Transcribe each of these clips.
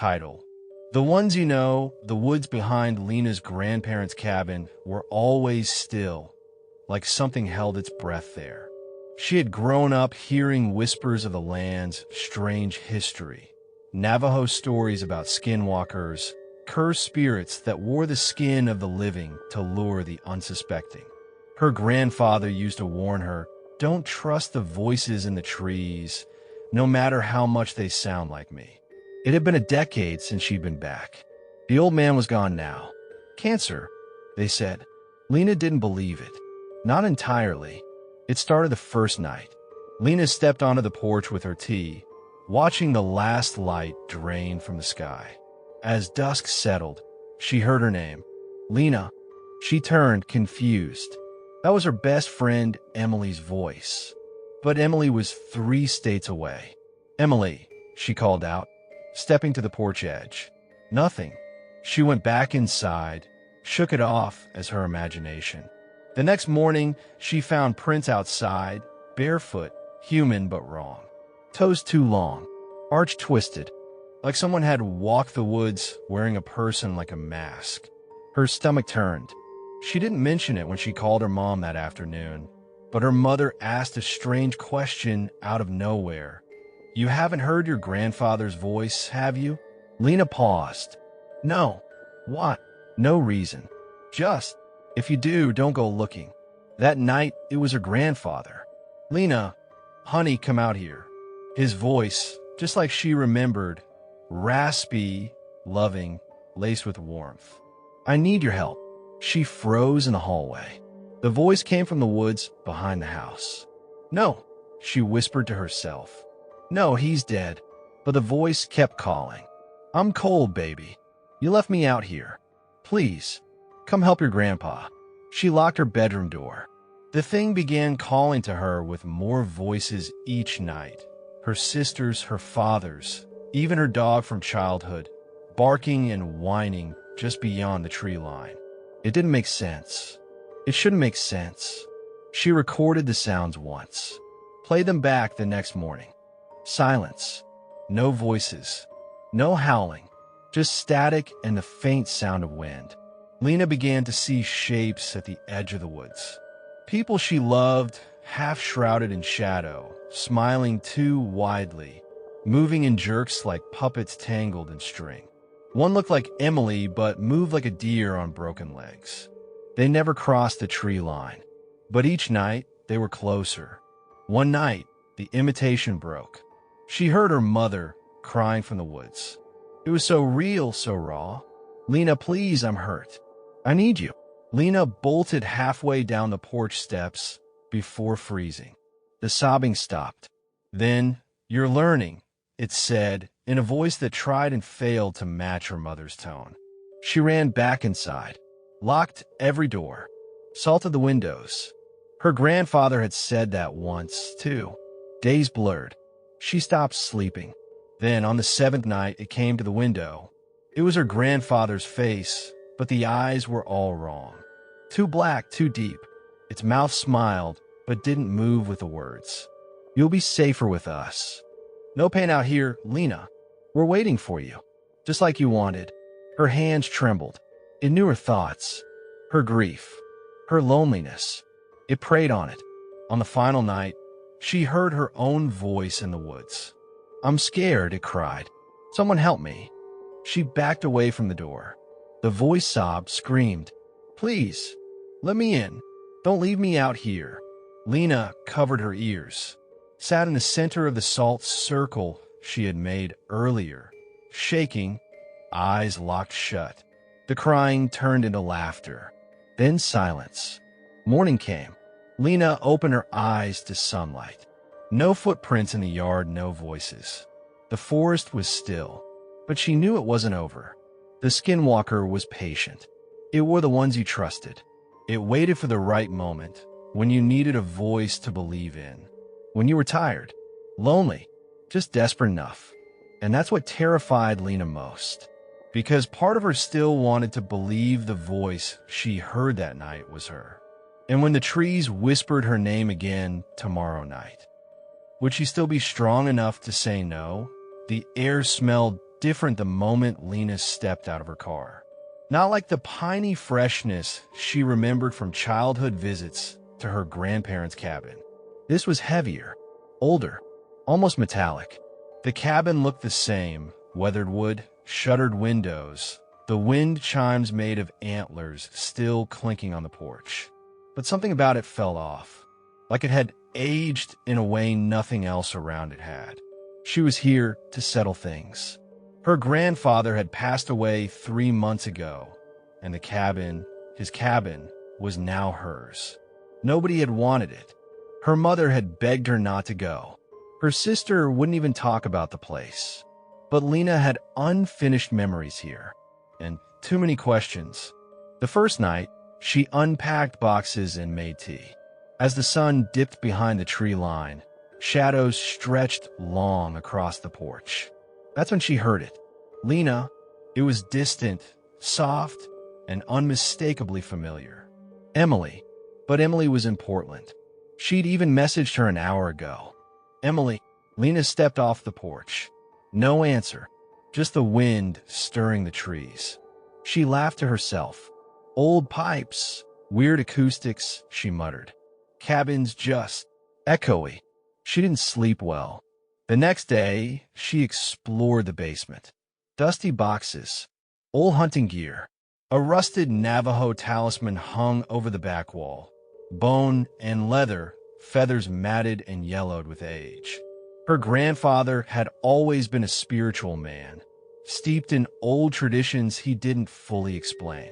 Title: The ones you know, the woods behind Lena's grandparents' cabin were always still, like something held its breath there. She had grown up hearing whispers of the land's strange history, Navajo stories about skinwalkers, cursed spirits that wore the skin of the living to lure the unsuspecting. Her grandfather used to warn her, "Don't trust the voices in the trees, no matter how much they sound like me." It had been a decade since she'd been back. The old man was gone now. Cancer, they said. Lena didn't believe it. Not entirely. It started the first night. Lena stepped onto the porch with her tea, watching the last light drain from the sky. As dusk settled, she heard her name. Lena. She turned, confused. That was her best friend, Emily's voice. But Emily was 3 states away. "Emily," she called out, stepping to the porch edge. Nothing. She went back inside, shook it off as her imagination. The next morning, she found Prince outside, barefoot, human but wrong. Toes too long, arch twisted, like someone had walked the woods wearing a person like a mask. Her stomach turned. She didn't mention it when she called her mom that afternoon, but her mother asked a strange question out of nowhere. "You haven't heard your grandfather's voice, have you?" Lena paused. "No." "What?" "No reason. Just, if you do, don't go looking." That night, it was her grandfather. "Lena, honey, come out here." His voice, just like she remembered, raspy, loving, laced with warmth. "I need your help." She froze in the hallway. The voice came from the woods behind the house. "No," she whispered to herself. "No, he's dead." But the voice kept calling. "I'm cold, baby. You left me out here. Please, come help your grandpa." She locked her bedroom door. The thing began calling to her with more voices each night. Her sisters, her father's, even her dog from childhood, barking and whining just beyond the tree line. It didn't make sense. It shouldn't make sense. She recorded the sounds once, played them back the next morning. Silence. No voices. No howling. Just static and the faint sound of wind. Lena began to see shapes at the edge of the woods. People she loved, half shrouded in shadow, smiling too widely, moving in jerks like puppets tangled in string. One looked like Emily, but moved like a deer on broken legs. They never crossed the tree line, but each night they were closer. One night, the imitation broke. She heard her mother crying from the woods. It was so real, so raw. "Lena, please, I'm hurt. I need you." Lena bolted halfway down the porch steps before freezing. The sobbing stopped. Then, "You're learning," it said, in a voice that tried and failed to match her mother's tone. She ran back inside, locked every door, salted the windows. Her grandfather had said that once, too. Days blurred. She stopped sleeping. Then, on the 7th night, it came to the window. It was her grandfather's face, but the eyes were all wrong. Too black, too deep. Its mouth smiled, but didn't move with the words. "You'll be safer with us. No pain out here, Lena. We're waiting for you, just like you wanted." Her hands trembled. It knew her thoughts, her grief, her loneliness. It preyed on it. On the final night, she heard her own voice in the woods. "I'm scared," it cried. "Someone help me." She backed away from the door. The voice sobbed, screamed, "Please, let me in. Don't leave me out here." Lena covered her ears, sat in the center of the salt circle she had made earlier, shaking, eyes locked shut. The crying turned into laughter, then silence. Morning came. Lena opened her eyes to sunlight. No footprints in the yard, no voices. The forest was still, but she knew it wasn't over. The skinwalker was patient. It wore the ones you trusted. It waited for the right moment, when you needed a voice to believe in. When you were tired, lonely, just desperate enough. And that's what terrified Lena most. Because part of her still wanted to believe the voice she heard that night was her. And when the trees whispered her name again tomorrow night, would she still be strong enough to say no? The air smelled different the moment Lena stepped out of her car. Not like the piney freshness she remembered from childhood visits to her grandparents' cabin. This was heavier, older, almost metallic. The cabin looked the same: weathered wood, shuttered windows, the wind chimes made of antlers still clinking on the porch. But something about it felt off, like it had aged in a way nothing else around it had. She was here to settle things. Her grandfather had passed away 3 months ago, and his cabin, was now hers. Nobody had wanted it. Her mother had begged her not to go. Her sister wouldn't even talk about the place. But Lena had unfinished memories here, and too many questions. The first night, she unpacked boxes and made tea. As the sun dipped behind the tree line, shadows stretched long across the porch. That's when she heard it. Lena. It was distant, soft, and unmistakably familiar. Emily. But Emily was in Portland. She'd even messaged her an hour ago. Emily. Lena stepped off the porch. No answer, just the wind stirring the trees. She laughed to herself. Old pipes, weird acoustics, she muttered. Cabins just echoey. She didn't sleep well. The next day, she explored the basement. Dusty boxes, old hunting gear, a rusted Navajo talisman hung over the back wall. Bone and leather, feathers matted and yellowed with age. Her grandfather had always been a spiritual man, steeped in old traditions he didn't fully explain.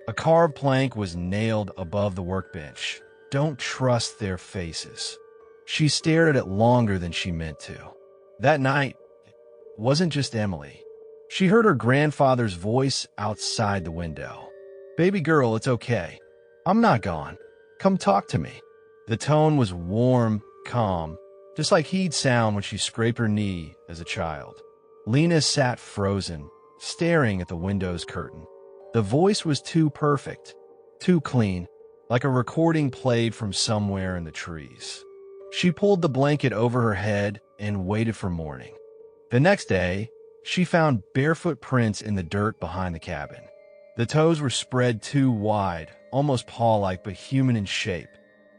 A carved plank was nailed above the workbench. Don't trust their faces. She stared at it longer than she meant to. That night, it wasn't just Emily. She heard her grandfather's voice outside the window. "Baby girl, it's okay. I'm not gone. Come talk to me." The tone was warm, calm, just like he'd sound when she scraped her knee as a child. Lena sat frozen, staring at the window's curtain. The voice was too perfect, too clean, like a recording played from somewhere in the trees. She pulled the blanket over her head and waited for morning. The next day, she found barefoot prints in the dirt behind the cabin. The toes were spread too wide, almost paw-like but human in shape,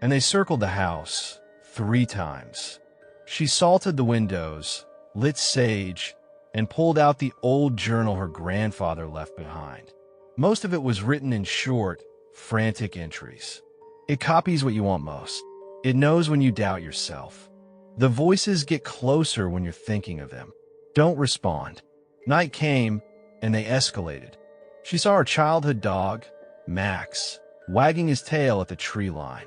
and they circled the house 3 times. She salted the windows, lit sage, and pulled out the old journal her grandfather left behind. Most of it was written in short, frantic entries. It copies what you want most. It knows when you doubt yourself. The voices get closer when you're thinking of them. Don't respond. Night came, and they escalated. She saw her childhood dog, Max, wagging his tail at the tree line.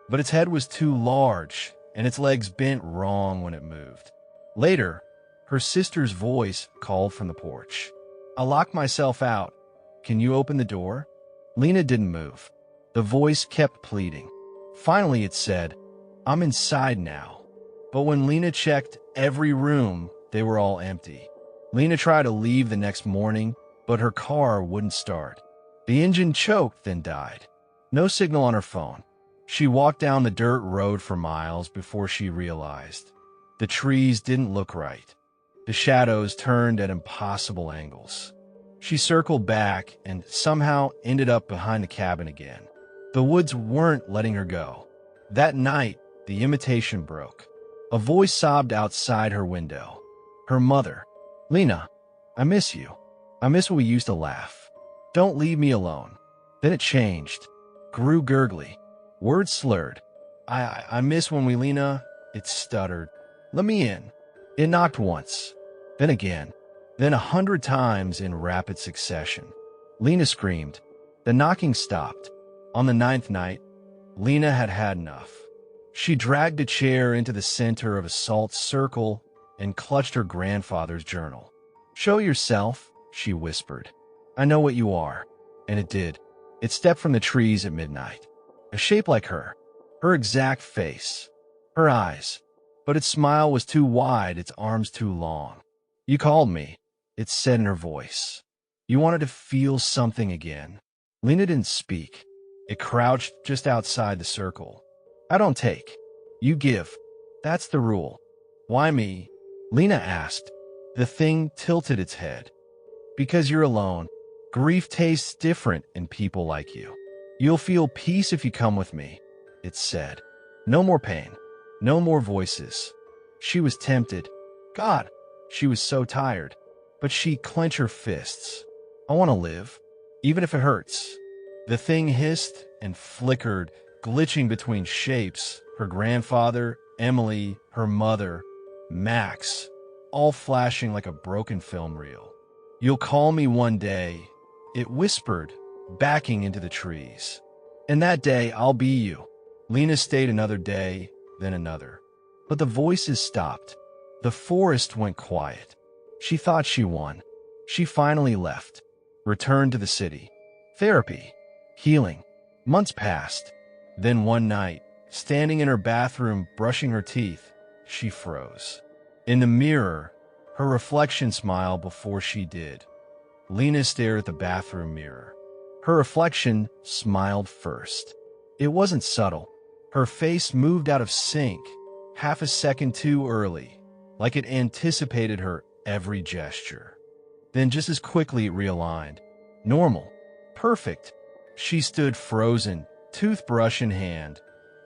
But its head was too large, and its legs bent wrong when it moved. Later, her sister's voice called from the porch. "I locked myself out. Can you open the door?" Lena didn't move. The voice kept pleading. Finally, it said, "I'm inside now." But when Lena checked every room, they were all empty. Lena tried to leave the next morning, but her car wouldn't start. The engine choked, then died. No signal on her phone. She walked down the dirt road for miles before she realized. The trees didn't look right. The shadows turned at impossible angles. She circled back and somehow ended up behind the cabin again. The woods weren't letting her go. That night, the imitation broke. A voice sobbed outside her window. Her mother. "Lena, I miss you. I miss when we used to laugh. Don't leave me alone." Then it changed. Grew gurgly. Words slurred. I miss when we, Lena," it stuttered. "Let me in." It knocked once, then again, then 100 times in rapid succession. Lena screamed. The knocking stopped. On the 9th night, Lena had had enough. She dragged a chair into the center of a salt circle and clutched her grandfather's journal. "Show yourself," she whispered. "I know what you are." And it did. It stepped from the trees at midnight. A shape like her exact face, her eyes. But its smile was too wide, its arms too long. "You called me," it said in her voice. "You wanted to feel something again." Lena didn't speak. It crouched just outside the circle. "I don't take. You give. That's the rule." "Why me?" Lena asked. The thing tilted its head. Because you're alone, grief tastes different in people like you. You'll feel peace if you come with me, it said. No more pain. No more voices. She was tempted. God, she was so tired. But she clenched her fists. I want to live, even if it hurts. The thing hissed and flickered, glitching between shapes. Her grandfather, Emily, her mother, Max, all flashing like a broken film reel. You'll call me one day, it whispered, backing into the trees. And that day, I'll be you. Lena stayed another day, then another. But the voices stopped. The forest went quiet. She thought she won. She finally left, returned to the city. Therapy, healing. Months passed. Then one night, standing in her bathroom, brushing her teeth, she froze. In the mirror, her reflection smiled before she did. Lena stared at the bathroom mirror. Her reflection smiled first. It wasn't subtle. Her face moved out of sync, half a second too early, like it anticipated her every gesture. Then just as quickly it realigned. Normal. Perfect. She stood frozen, toothbrush in hand,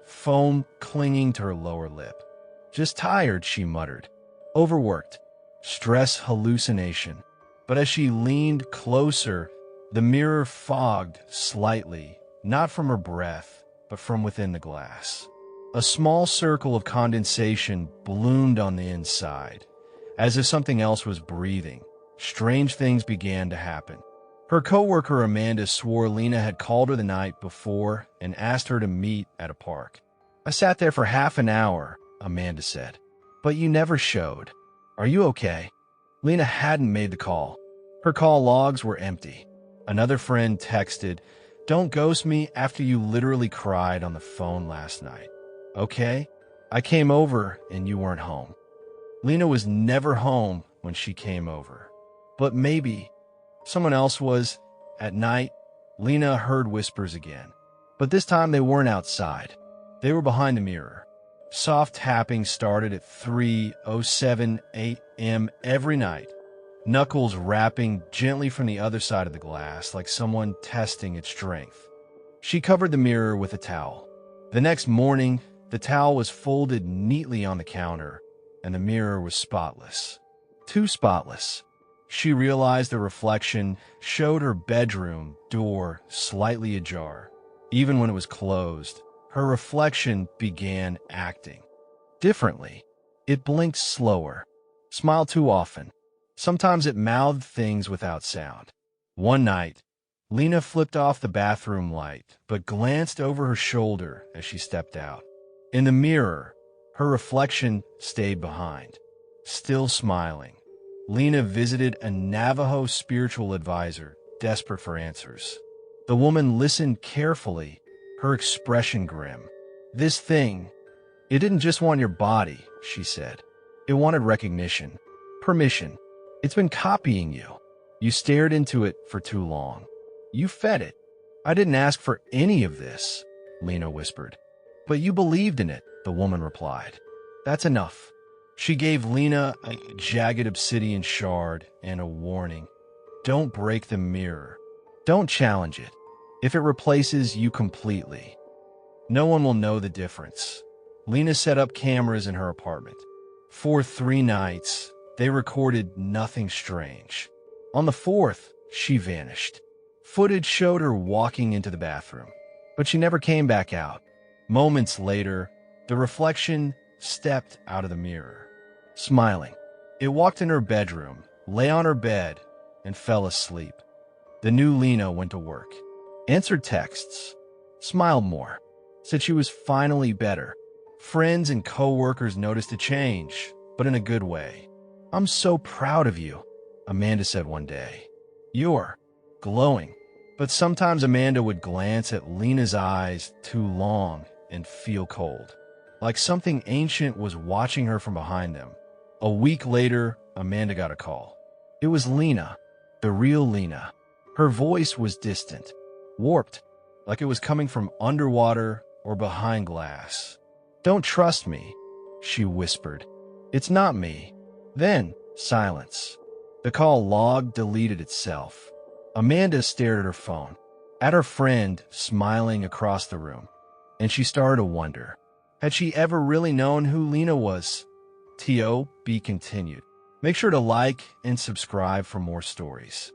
foam clinging to her lower lip. Just tired, she muttered. Overworked. Stress hallucination. But as she leaned closer, the mirror fogged slightly, not from her breath, but from within the glass. A small circle of condensation bloomed on the inside, as if something else was breathing. Strange things began to happen. Her coworker Amanda swore Lena had called her the night before and asked her to meet at a park. I sat there for half an hour, Amanda said. But you never showed. Are you okay? Lena hadn't made the call. Her call logs were empty. Another friend texted, "Don't ghost me after you literally cried on the phone last night." Okay? I came over and you weren't home. Lena was never home when she came over. But maybe someone else was. At night, Lena heard whispers again. But this time they weren't outside. They were behind the mirror. Soft tapping started at 3:07 a.m. every night. Knuckles rapping gently from the other side of the glass like someone testing its strength. She covered the mirror with a towel. The next morning, the towel was folded neatly on the counter, and the mirror was spotless. Too spotless. She realized the reflection showed her bedroom door slightly ajar. Even when it was closed, her reflection began acting differently. It blinked slower, smiled too often. Sometimes it mouthed things without sound. One night, Lena flipped off the bathroom light, but glanced over her shoulder as she stepped out. In the mirror, her reflection stayed behind, still smiling. Lena visited a Navajo spiritual advisor, desperate for answers. The woman listened carefully, her expression grim. This thing, it didn't just want your body, she said. It wanted recognition, permission. It's been copying you. You stared into it for too long. You fed it. I didn't ask for any of this, Lena whispered. But you believed in it, the woman replied. That's enough. She gave Lena a jagged obsidian shard and a warning. Don't break the mirror. Don't challenge it. If it replaces you completely, no one will know the difference. Lena set up cameras in her apartment. For 3 nights, they recorded nothing strange. On the 4th, she vanished. Footage showed her walking into the bathroom, but she never came back out. Moments later, the reflection stepped out of the mirror, smiling. It walked in her bedroom, lay on her bed, and fell asleep. The new Lena went to work, answered texts, smiled more, said she was finally better. Friends and co-workers noticed a change, but in a good way. I'm so proud of you, Amanda said one day. You're glowing. But sometimes Amanda would glance at Lena's eyes too long and feel cold, like something ancient was watching her from behind them. A week later, Amanda got a call. It was Lena, the real Lena. Her voice was distant, warped, like it was coming from underwater or behind glass. Don't trust me, she whispered. It's not me. Then, Silence. The call log deleted itself. Amanda stared at her phone, at her friend smiling across the room, and she started to wonder, had she ever really known who Lena was? To be continued. Make sure to like and subscribe for more stories.